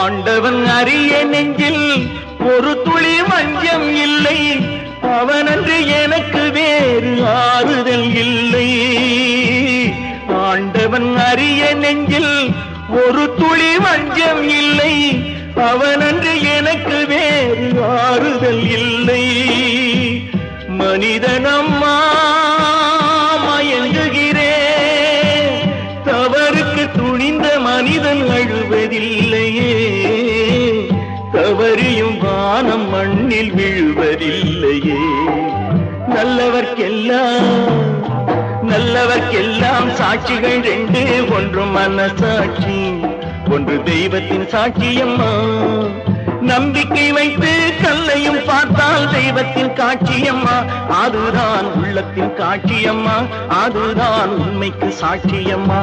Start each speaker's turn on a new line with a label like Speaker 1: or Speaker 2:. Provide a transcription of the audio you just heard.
Speaker 1: ஆண்டவன் அறிய நெஞ்சில் ஒரு துளி வஞ்சம் இல்லை, அவனன்று எனக்கு வேறு ஆறுதல் இல்லை. ஆண்டவன் அறிய நெஞ்சில் ஒரு துளி வஞ்சம் இல்லை, அவனன்று எனக்கு வேறு ஆறுதல் இல்லை. மனிதனம்மா மயங்குகிறேன், தவறுக்கு துணிந்த மனிதன் அழுவதில்லையே, தவறியும் வானம் மண்ணில் விழுவதில்லையே. நல்லவர்க்கெல்லாம் சாட்சிகள் ரெண்டு, ஒன்று மனசாட்சி, ஒன்று தெய்வத்தின் சாட்சியம்மா. நம்பிக்கை வைத்து கல்லையும் பார்த்தால் தெய்வத்தின் காட்சியம்மா, அதுதான் உள்ளத்தின் காட்சியம்மா, அதுதான் உண்மைக்கு சாட்சியம்மா.